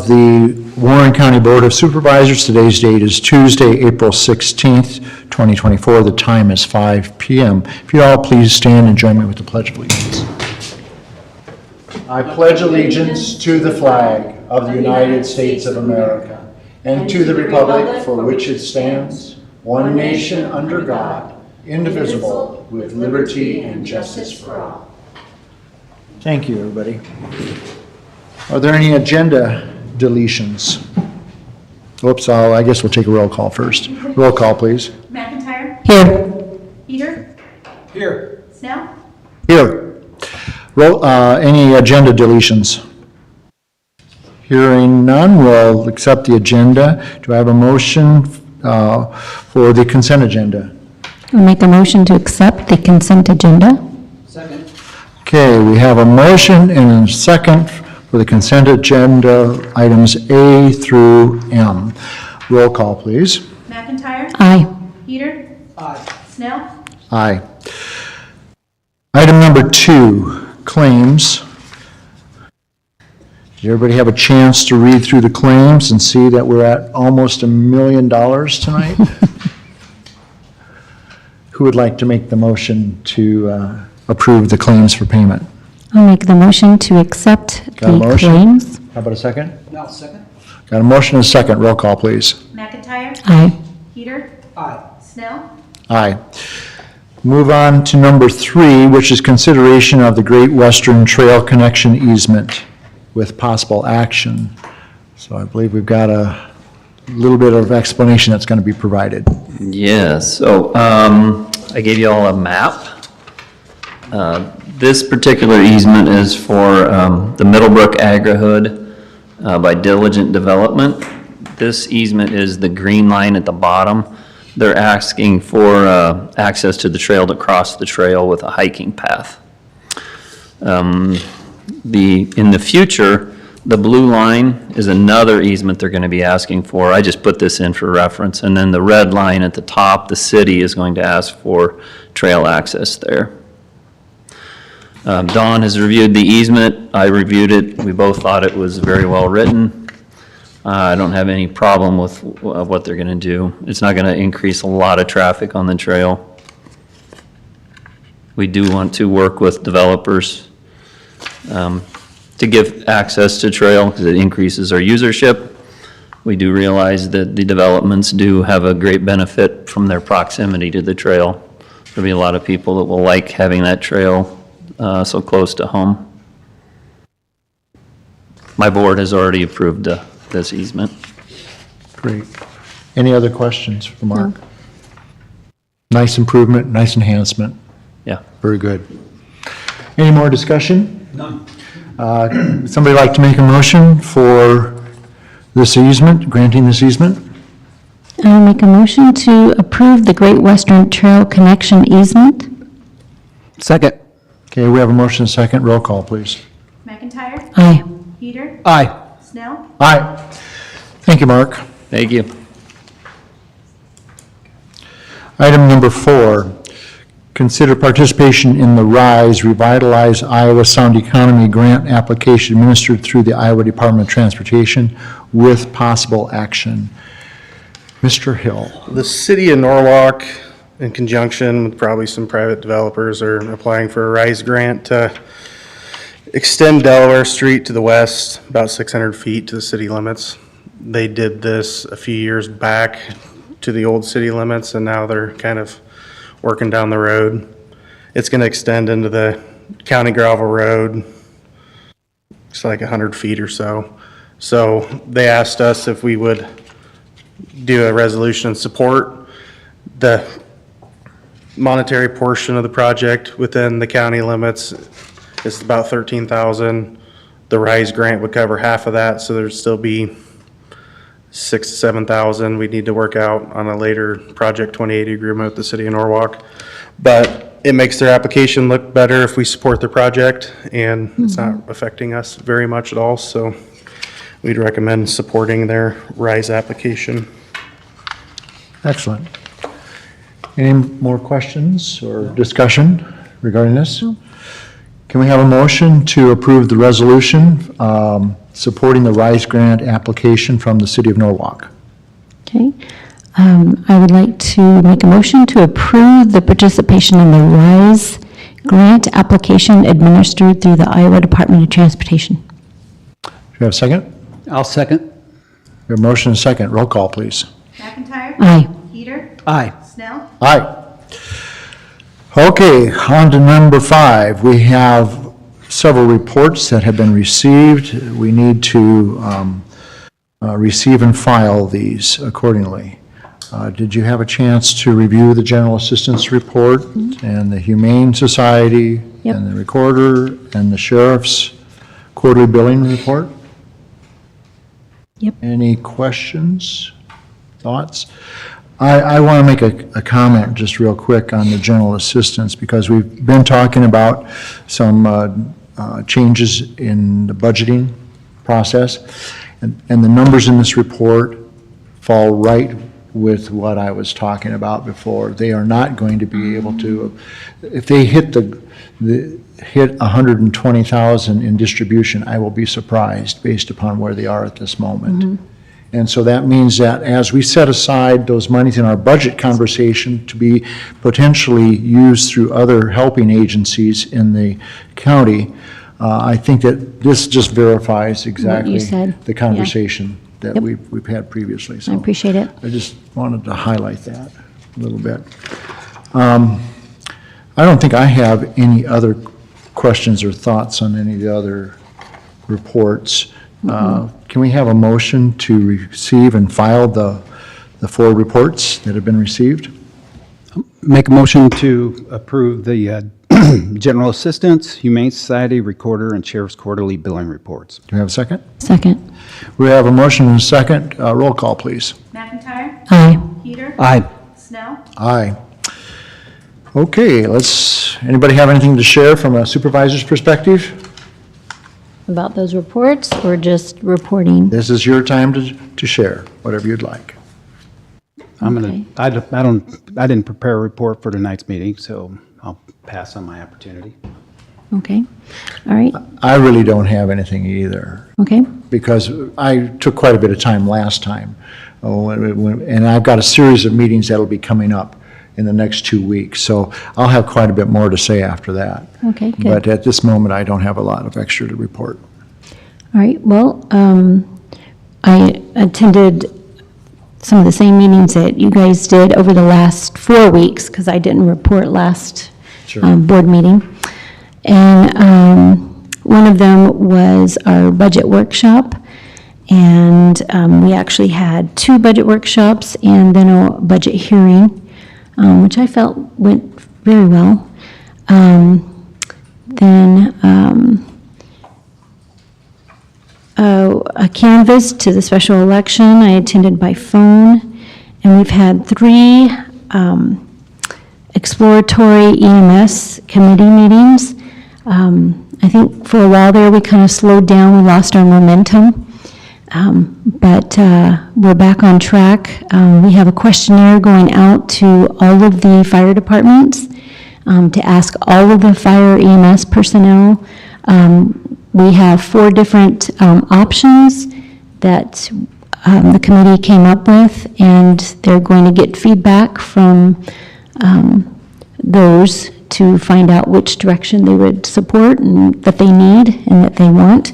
The Warren County Board of Supervisors, today's date is Tuesday, April 16th, 2024. The time is 5 p.m. If you all please stand and join me with the Pledge of Allegiance. I pledge allegiance to the flag of the United States of America and to the republic for which it stands, one nation under God, indivisible, with liberty and justice for all. Thank you, everybody. Are there any agenda deletions? Oops, I guess we'll take a roll call first. Roll call, please. McIntyre? Here. Peter? Here. Snell? Here. Any agenda deletions? Hearing none, we'll accept the agenda. Do I have a motion for the consent agenda? I'll make a motion to accept the consent agenda. Second. Okay, we have a motion and a second for the consent agenda, items A through M. Roll call, please. McIntyre? Aye. Peter? Aye. Snell? Aye. Item number 2, claims. Did everybody have a chance to read through the claims and see that we're at almost $1 million tonight? Who would like to make the motion to approve the claims for payment? I'll make the motion to accept Got a the motion? claims. How about a second? Now second. Got a motion and a second. Roll call, please. McIntyre? Aye. Peter? Aye. Snell? Aye. Move on to number 3, which is consideration of the Great Western Trail Connection easement with possible action. So I believe we've got a little bit of explanation that's going to be provided. Yes, so I gave you all a map. This particular easement is for the Middlebrook Agri-Hood by Diligent Development. This easement is the green line at the bottom. They're asking for access to the trail to cross the trail with a hiking path. In the future, the blue line is another easement they're going to be asking for. I just put this in for reference. And then the red line at the top, the city is going to ask for trail access there. Dawn has reviewed the easement. I reviewed it. We both thought it was very well written. I don't have any problem with what they're going to do. It's not going to increase a lot of traffic on the trail. We do want to work with developers to give access to trail because it increases our usership. We do realize that the developments do have a great benefit from their proximity to the trail. There'll be a lot of people that will like having that trail so close to home. My board has already approved this easement. Great. Any other questions for Mark? No. Nice improvement, nice enhancement. Yeah. Very good. Any more discussion? None. Somebody like to make a motion for this easement, granting this easement? I'll make a motion to approve the Great Western Trail Connection easement. Second. Okay, we have a motion and a second. Roll call, please. McIntyre? Aye. Peter? Aye. Snell? Aye. Thank you, Mark. Thank you. Item number 4, consider participation in the RISE Revitalize Iowa Sound Economy Grant application administered through the Iowa Department of Transportation with possible action. Mr. Hill. The city of Norwalk, in conjunction with probably some private developers, are applying for a RISE grant to extend Delaware Street to the west, about 600 feet to the city limits. They did this a few years back to the old city limits, and now they're kind of working down the road. It's going to extend into the county gravel road. It's like 100 feet or so. So they asked us if we would do a resolution in support. The monetary portion of the project within the county limits is about $13,000. The RISE grant would cover half of that, so there'd still be $6,000 to $7,000 we'd need to work out on a later Project 2080 agreement with the city of Norwalk. But it makes their application look better if we support the project, and it's not affecting us very much at all, so we'd recommend supporting their RISE application. Excellent. Any more questions or discussion regarding this? Can we have a motion to approve the resolution supporting the RISE grant application from the City of Norwalk? Okay. I would like to make a motion to approve the participation in the RISE grant application administered through the Iowa Department of Transportation. Do you have a second? I'll second. We have a motion and a second. Roll call, please. McIntyre. Aye. Peter. Aye. Snell. Aye. Okay, on to number 5. We have several reports that have been received. We need to receive and file these accordingly. Did you have a chance to review the General Assistance Report and the Humane Society Yep. and the Recorder and the Sheriff's Quarterly Billing Report? Yep. Any questions, thoughts? I want to make a comment just real quick on the general assistance, because we've been talking about some changes in the budgeting process, and the numbers in this report fall right with what I was talking about before. They are not going to be able to, if they hit hit 120,000 in distribution, I will be surprised based upon where they are at this moment. And so that means that as we set aside those monies in our budget conversation to be potentially used through other helping agencies in the county, I think that this just verifies exactly said, the yeah. conversation that Yep. we've had previously. I So appreciate it. I just wanted to highlight that a little bit. I don't think I have any other questions or thoughts on any of the other reports. Can we have a motion to receive and file the 4 reports that have been received? Make a motion to approve the General Assistance, Humane Society, Recorder, and Sheriff's Quarterly Billing Reports. Do we have a second? Second. We have a motion and a second. Roll call, please. McIntyre. Aye. Peter. Aye. Snell. Aye. Okay, anybody have anything to share from a supervisor's perspective? About those reports or just reporting? This is your time to share, whatever you'd like. Okay. I didn't prepare a report for tonight's meeting, so I'll pass on my opportunity. Okay. All right. I really don't have anything either, Okay. because I took quite a bit of time last time. And I've got a series of meetings that'll be coming up in the next 2 weeks, so I'll have quite a bit more to say after that. Okay, good. But at this moment, I don't have a lot of extra to report. All right. Well, I attended some of the same meetings that you guys did over the last 4 weeks, because I didn't report last Sure. board meeting. And one of them was our budget workshop. And we actually had 2 budget workshops and then a budget hearing, which I felt went very well. Then a canvas to the special election I attended by phone, and we've had 3 exploratory EMS committee meetings. I think for a while there we kind of slowed down, we lost our momentum. But we're back on track. We have a questionnaire going out to all of the fire departments to ask all of the fire EMS personnel. We have 4 different options that the committee came up with, and they're going to get feedback from those to find out which direction they would support and that they need and that they want.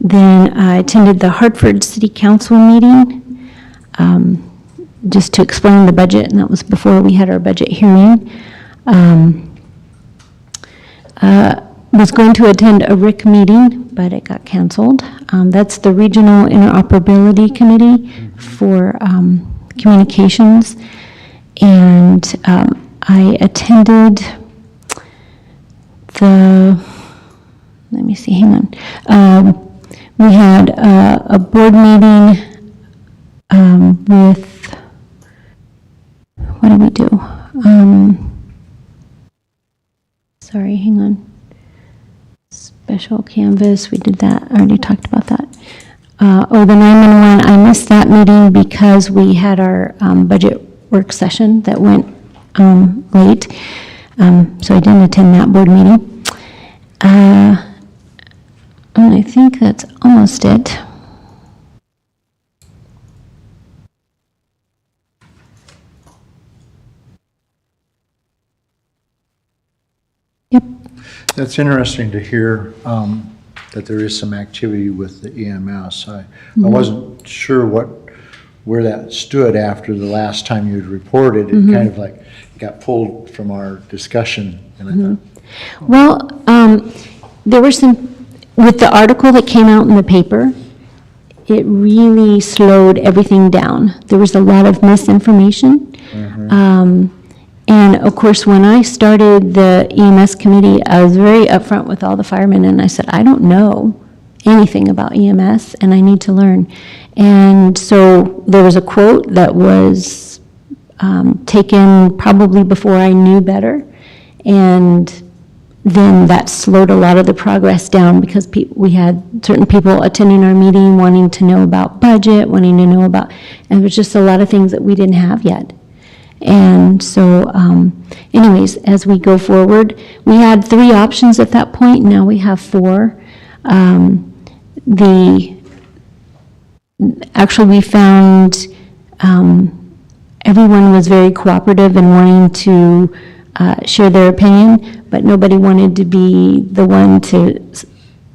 Then I attended the Hartford City Council meeting just to explain the budget, and that was before we had our budget hearing. Was going to attend a RIC meeting, but it got canceled. That's the Regional Interoperability Committee for Communications. And I attended let me see, hang on. We had a board meeting with, what did we do? Sorry, hang on. Special canvas, we did that, I already talked about that. The 911, I missed that meeting because we had our budget work session that went late. So I didn't attend that board meeting. And I think that's almost it. Yep. That's interesting to hear that there is some activity with the EMS. I wasn't sure where that stood after the last time you had reported. It kind of like got pulled from our discussion, and I thought, Well, there were with the article that came out in the paper, it really slowed everything down. There was a lot of misinformation. And of course, when I started the EMS committee, I was very upfront with all the firemen, and I said, I don't know anything about EMS, and I need to learn. And so there was a quote that was taken probably before I knew better, and then that slowed a lot of the progress down because we had certain people attending our meeting wanting to know about budget, wanting to know about, and there was just a lot of things that we didn't have yet. And so anyways, as we go forward, we had 3 options at that point, now we have 4. Actually, we found everyone was very cooperative and wanting to share their opinion, but nobody wanted to be the one to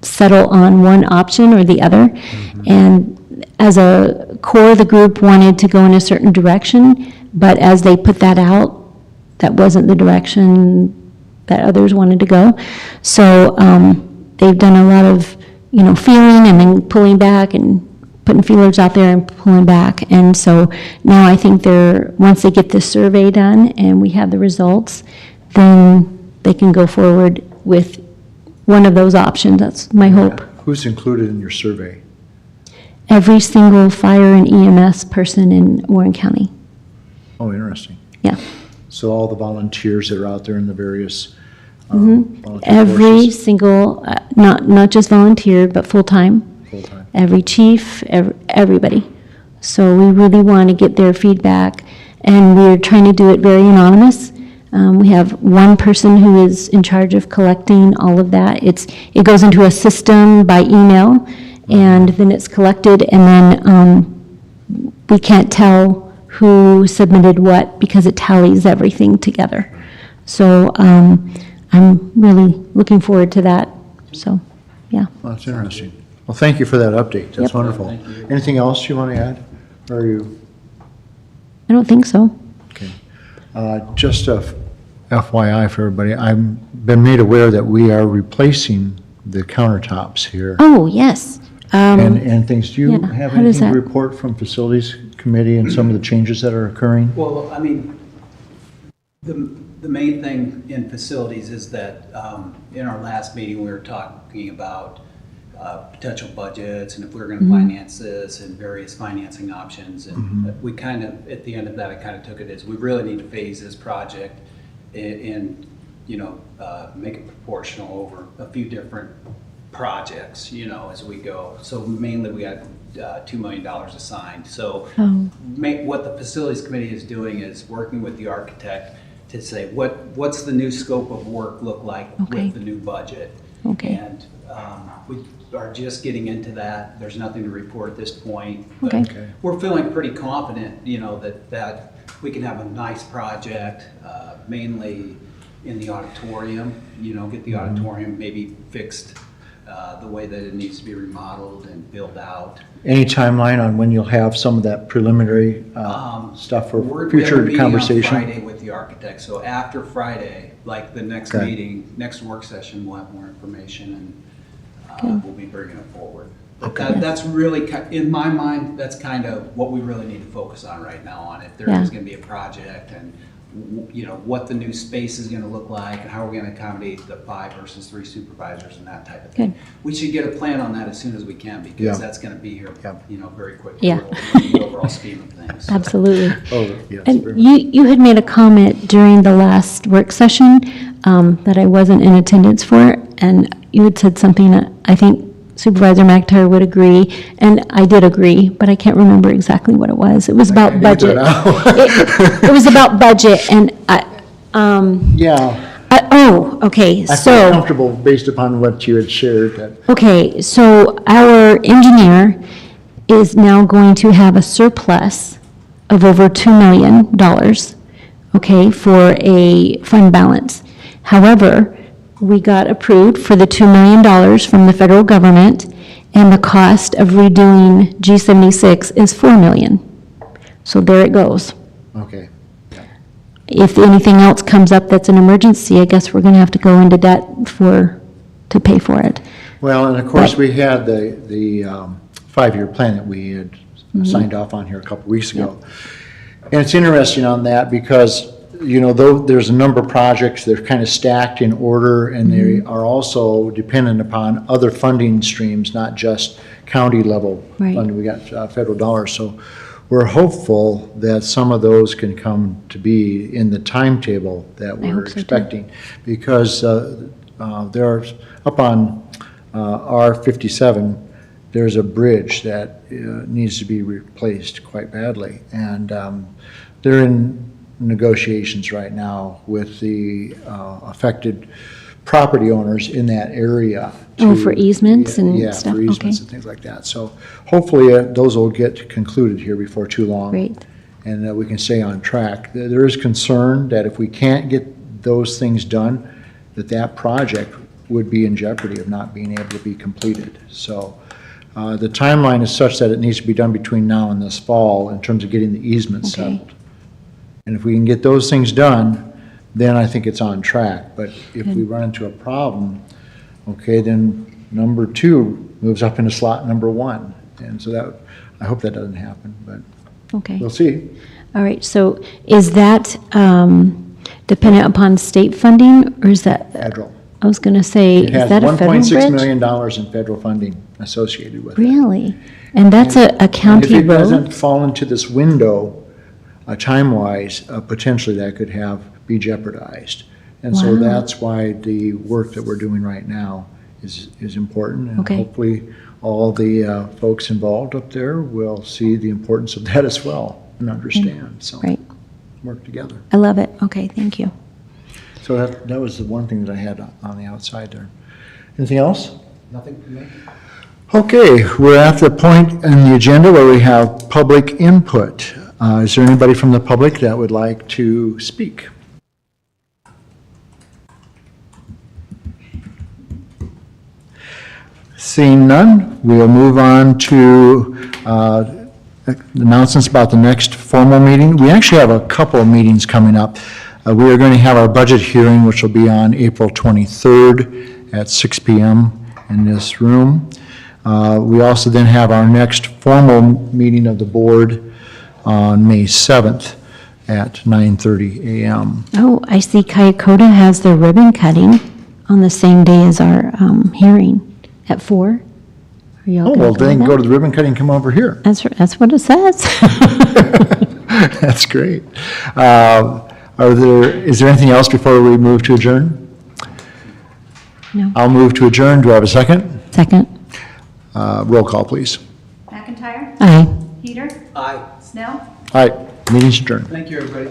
settle on one option or the other. And as a core, the group wanted to go in a certain direction, but as they put that out, that wasn't the direction that others wanted to go. So they've done a lot of, feeling and then pulling back and putting feelers out there and pulling back. And so now I think once they get this survey done and we have the results, then they can go forward with one of those options. That's my hope. who's included in your survey? Every single fire and EMS person in Warren County. Oh, interesting. Yeah. So all the volunteers that are out there in the various volunteer Every forces, single, not just volunteer, but full-time. full-time. Every chief, everybody. So we really want to get their feedback, and we're trying to do it very anonymous. We have one person who is in charge of collecting all of that. It goes into a system by email, and then it's collected, and then we can't tell who submitted what because it tallies everything together. So I'm really looking forward to that. So, yeah. Well, that's interesting. Well, thank you for that update. That's Yep. wonderful. Anything else you want to add? Or are you, I don't think so. okay. Just a FYI for everybody, I've been made aware that we are replacing the countertops here Oh, yes. and things. Do you yeah, have how does anything to that- report from Facilities Committee and some of the changes that are occurring? Well, I mean, the main thing in facilities is that in our last meeting, we were talking about potential budgets and if we were going to finance this and various financing options. And we kind of, at the end of that, I kind of took it as we really need to phase this project and make it proportional over a few different projects, as we go. So mainly we had $2 million assigned. So what the facilities committee is doing is working with the architect to say what's the new scope of work look like Okay. with the new budget. Okay. And we are just getting into that. There's nothing to report at this point. Okay. Okay. We're feeling pretty confident, that we can have a nice project, mainly in the auditorium, get the auditorium maybe fixed the way that it needs to be remodeled and built out. Any timeline on when you'll have some of that preliminary stuff for We're future gonna be conversation? on Friday with the architect, so after Friday, like the next Okay. meeting, next work session, we'll have more information and we'll be bringing it forward. But that's really, in my mind, that's kind of what we really need to focus on right now on if there Yeah. is going to be a project and, what the new space is going to look like and how we're going to accommodate the 5 versus 3 supervisors and that type of thing. Good. We should get a plan on that as soon as we can Yeah. because that's going to be here, Yep. very quickly. Yeah. In the overall scheme of things. Absolutely. Oh, yes. And very much. you had made a comment during the last work session that I wasn't in attendance for, and you had said something that I think Supervisor McIntyre would agree, and I did agree, but I can't remember exactly what it was. It was about Neither budget. now. It was about budget, and Yeah, Okay, I feel so, comfortable based upon what you had shared that, okay, so our engineer is now going to have a surplus of over $2 million, okay, for a fund balance. However, we got approved for the $2 million from the federal government, and the cost of redoing G76 is $4 million. So there it goes. okay. If anything else comes up that's an emergency, I guess we're gonna have to go into debt to pay for it. Well, and of course, we had the 5-year plan that we had signed off on here a couple weeks ago. And it's interesting on that because, you know, though there's a number of projects that are kind of stacked in order, and they are also dependent upon other funding streams, not just county level Right. funding. We got federal dollars, so we're hopeful that some of those can come to be in the timetable that we're hope so, too. expecting. Because there are, up on R57, there's a bridge that needs to be replaced quite badly. And they're in negotiations right now with the affected property owners in that area. Oh, for easements and Yeah, stuff? for easements Okay. and things like that. So hopefully those will get concluded here before too long. Great. And that we can stay on track. There is concern that if we can't get those things done, that project would be in jeopardy of not being able to be completed. So the timeline is such that it needs to be done between now and this fall in terms of getting the easements Okay. settled. And if we can get those things done, then I think it's on track. But if we run into a problem, okay, then number 2 moves up into slot number 1. And so that, I hope that doesn't happen, but Okay. we'll see. All right, so is that dependent upon state funding, or is that, Federal. I was gonna say, It is has that a federal $1.6 bridge? million in federal funding associated with it. Really? And that's a And county if it doesn't road? fall into this window, time-wise, potentially that could be jeopardized. And so Wow. that's why the work that we're doing right now is important. And Okay. hopefully, all the folks involved up there will see the importance of that as well and understand. So Right, work together. I love it. Okay, thank you. So that was the one thing that I had on the outside there. Anything else? Nothing from me? Okay, we're at the point in the agenda where we have public input. Is there anybody from the public that would like to speak? Seeing none, we'll move on to announcements about the next formal meeting. We actually have a couple of meetings coming up. We are going to have our budget hearing, which will be on April 23rd at 6 PM in this room. We also then have our next formal meeting of the board on May 7th at 9:30 AM. Oh, I see Kyakota has their ribbon cutting on the same day as our hearing at 4. Are y'all Oh, gonna well, go then to go that? to the ribbon cutting, come over here. That's what it says. That's great. Is there anything else before we move to adjourn? No. I'll move to adjourn. Do I have a second? Second. Roll call, please. McIntyre? Aye. Peter? Aye. Snell? All right, meeting's adjourned. Thank you, everybody.